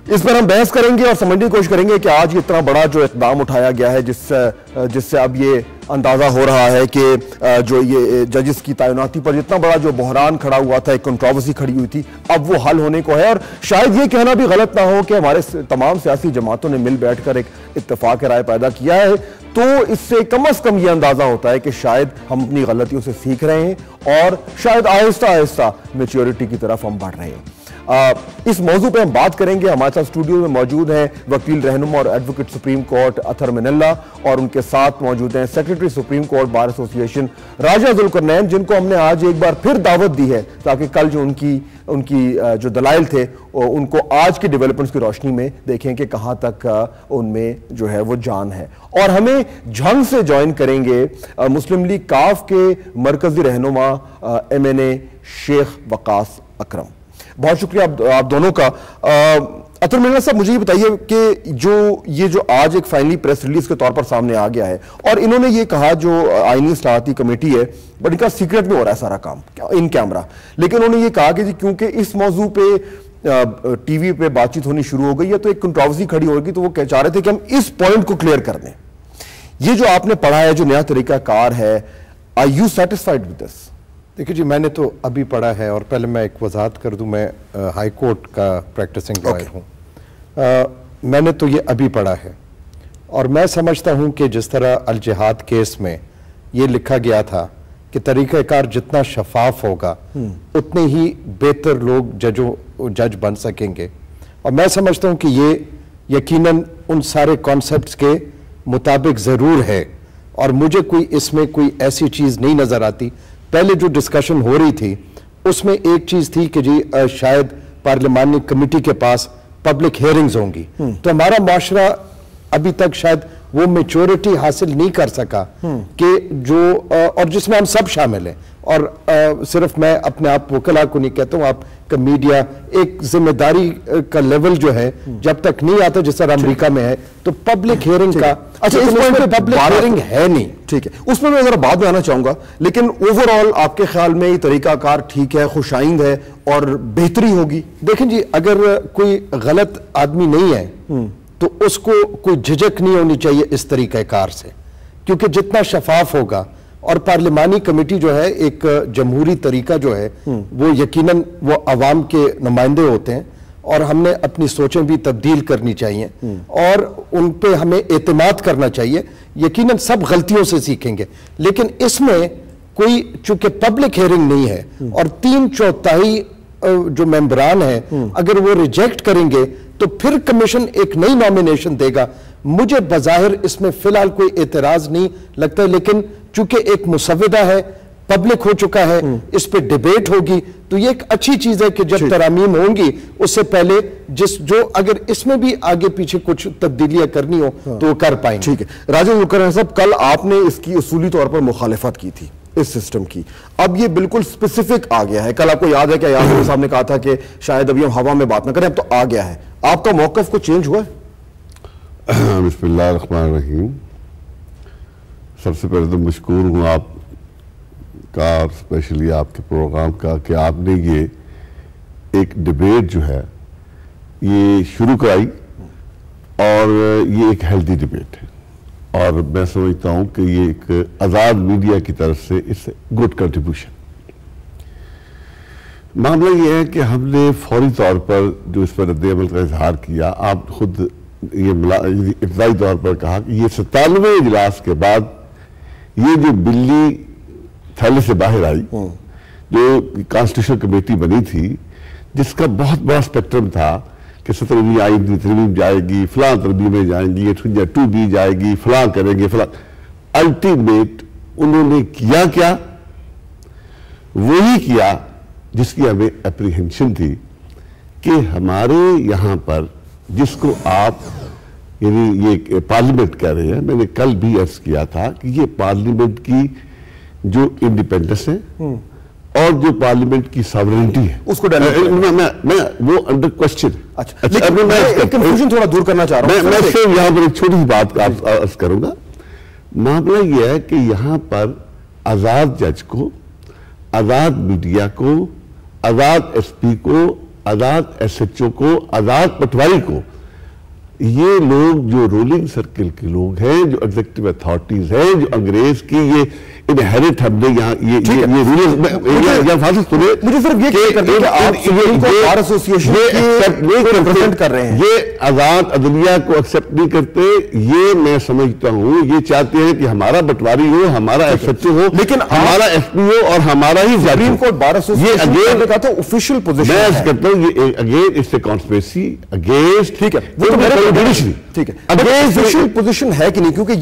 इस पर हम बहस करेंगे और समझने की कोशिश करेंगे कि आज इतना बड़ा जो इक़दाम उठाया गया है जिससे अब ये अंदाज़ा हो रहा है कि जो ये जजेस की तैनाती पर जितना बड़ा जो बहरान खड़ा हुआ था, एक कंट्रोवर्सी खड़ी हुई थी, अब वो हल होने को है। और शायद ये कहना भी गलत ना हो कि हमारे तमाम सियासी जमातों ने मिल बैठकर एक इत्तेफाक राय पैदा किया है, तो इससे कम से कम ये अंदाज़ा होता है कि शायद हम अपनी गलतियों से सीख रहे हैं और शायद आहिस्ता आहिस्ता मैच्योरिटी की तरफ हम बढ़ रहे हैं। इस मौजू पे हम बात करेंगे। हमारे साथ स्टूडियो में मौजूद हैं वकील रहनुमा और advocate supreme court Athar Minallah, और उनके साथ मौजूद हैं secretary supreme court bar association Raja Zulqarnain, जिनको हमने आज एक बार फिर दावत दी है ताकि कल जो उनकी जो दलाइल थे उनको आज की डेवलपमेंट्स की रोशनी में देखें कि कहां तक उनमें जो है वो जान है। और हमें झंग से ज्वाइन करेंगे मुस्लिम लीग काफ के मरकजी रहनुमा MNA शेख वकास अकरम। बहुत शुक्रिया आप दोनों का। अतहर मिनल्ला साहब, मुझे ये बताइए कि ये जो आज एक फाइनली प्रेस रिलीज के तौर पर सामने आ गया है, और इन्होंने ये कहा, जो आईनी इस्लाहती कमेटी है, बट इनका सीक्रेट में हो रहा है सारा काम इन कैमरा, लेकिन उन्होंने ये कहा कि जी क्योंकि इस मौजू पे टीवी पे बातचीत होनी शुरू हो गई है तो एक कंट्रोवर्सी खड़ी होगी, तो वो चाह रहे थे कि हम इस पॉइंट को क्लियर कर दें। ये जो आपने पढ़ा है, जो नया तरीकाकार है, are you satisfied with this? देखिए जी, मैंने तो अभी पढ़ा है, और पहले मैं एक वजाहत कर दूं, मैं हाई कोर्ट का प्रैक्टिसिंग लॉयर हूं। मैंने तो ये अभी पढ़ा है, और मैं समझता हूं कि जिस तरह अल जिहाद केस में ये लिखा गया था कि तरीक़ाकार जितना शफाफ होगा उतने ही बेहतर लोग जज बन सकेंगे, और मैं समझता हूं कि ये यकीनन उन सारे कॉन्सेप्ट्स के मुताबिक ज़रूर है, और मुझे इसमें कोई ऐसी चीज़ नहीं नज़र आती। पहले जो डिस्कशन हो रही थी उसमें एक चीज थी कि जी शायद पार्लिमानी कमेटी के पास पब्लिक हियरिंग्स होंगी, तो हमारा माशरा अभी तक शायद वो मैच्योरिटी हासिल नहीं कर सका कि जो और जिसमें हम सब शामिल हैं, और सिर्फ मैं अपने आप वकला को नहीं कहता हूँ, आपका मीडिया एक जिम्मेदारी का लेवल जो है जब तक नहीं आता जिस तरह अमेरिका में है, तो पब्लिक हियरिंग का अच्छा, इस पॉइंट पे पब्लिक हियरिंग है नहीं। ठीक है, उसमें मैं जरा बाद में आना चाहूंगा, लेकिन ओवरऑल आपके ख्याल में ये तरीकाकार ठीक है, खुशाइंद है और बेहतरी होगी? देखें जी, अगर कोई गलत आदमी नहीं है तो उसको कोई झिझक नहीं होनी चाहिए इस तरीकाकार से, क्योंकि जितना शफाफ होगा, और पार्लिमानी कमेटी जो है एक जमहूरी तरीका जो है वो यकीनन वो अवाम के नुमाइंदे होते हैं, और हमने अपनी सोचें भी तब्दील करनी चाहिए और उन पे हमें एतमाद करना चाहिए। यकीनन सब गलतियों से सीखेंगे, लेकिन इसमें कोई चूंकि पब्लिक हियरिंग नहीं है और 3/4 जो मेंबरान हैं अगर वो रिजेक्ट करेंगे तो फिर कमीशन एक नई नॉमिनेशन देगा। मुझे बज़ाहिर इसमें फिलहाल कोई एतराज नहीं लगता, लेकिन चूंकि एक मुसव्वदा है, पब्लिक हो चुका है, इस पे डिबेट होगी, तो ये एक अच्छी चीज है कि जब तरामीम होंगी उससे पहले जो अगर इसमें भी आगे पीछे कुछ तब्दीलियां करनी हो तो वो कर पाएंगे। ठीक है, राजा जुल्करनैन साहब, कल आपने इसकी उसूली तौर पर मुखालिफत की थी इस सिस्टम की, अब ये बिल्कुल स्पेसिफिक आ गया है। कल आपको याद है कि याद साहब ने कहा था कि शायद अभी हम हवा में बात ना करें, अब तो आ गया है। आपका मौकफ को चेंज हुआ है? बिस्मिल्लाहिर्रहमानिर्रहीम। सबसे पहले तो मशकूर हूँ आपका, स्पेशली आपके प्रोग्राम का, कि आपने ये एक डिबेट जो है ये शुरू कराई, और ये एक हेल्दी डिबेट है, और मैं समझता हूँ कि ये एक आज़ाद मीडिया की तरफ से इट्स गुड कंट्रीब्यूशन। मामला ये है कि हमने फौरी तौर पर जो इस पर रद्द-ए-अमल का इजहार किया, आप खुद ये इब्तदाई तौर पर कहा कि ये 97वें इजलास के बाद ये जो बिल्ली थैले से बाहर आई, जो कॉन्स्टिट्यूशन कमेटी बनी थी, जिसका बहुत बड़ा स्पेक्ट्रम था कि 17वीं आईनी तरमीम जाएगी, फलां तरमीमें जाएंगी, 2B जाएगी, फलां करेंगे, फलां, अल्टीमेट उन्होंने किया क्या? वही किया जिसकी हमें एप्रीहेंशन थी कि हमारे यहाँ पर जिसको आप यानी ये पार्लियामेंट कह रहे हैं, मैंने कल भी अर्ज किया था कि ये पार्लियामेंट की जो इंडिपेंडेंस है और जो पार्लियामेंट की सॉवरेनिटी है उसको मैं वो अंडर क्वेश्चन। अच्छा, मैं एक कंफ्यूजन थोड़ा दूर करना चाह रहा हूं। मैं सिर्फ यहाँ पर एक छोटी सी बात अर्ज करूंगा। मामला यह है कि यहाँ पर आजाद जज को, आजाद मीडिया को, आजाद SP को आजाद SHO को, आजाद पटवारी को, ये लोग जो रूलिंग सर्किल के लोग हैं, जो एग्जीक्यूटिव अथॉरिटीज हैं, जो अंग्रेज की ये इनहेरिट हमने यहाँ ये फासिल सुने, मुझे सिर्फ ये क्लियर करना है कि आप सुप्रीम कोर्ट बार एसोसिएशन को रिप्रेजेंट कर रहे हैं, ये आजाद अदलिया को एक्सेप्ट नहीं करते। ये मैं समझता हूँ ये चाहते हैं कि हमारा पटवारी हो, हमारा SHO हो, लेकिन हमारा SP हो और हमारा ही सुप्रीम कोर्ट बार एसोसिएशन ने कहा था ऑफिशियल पोजीशन है। मैं कहता हूँ ये again it's a conspiracy against, ठीक है, वो तो जुडिशरी, ठीक है, अगेंस्ट ऑफिशियल पोजीशन है कि नहीं, क्योंकि ये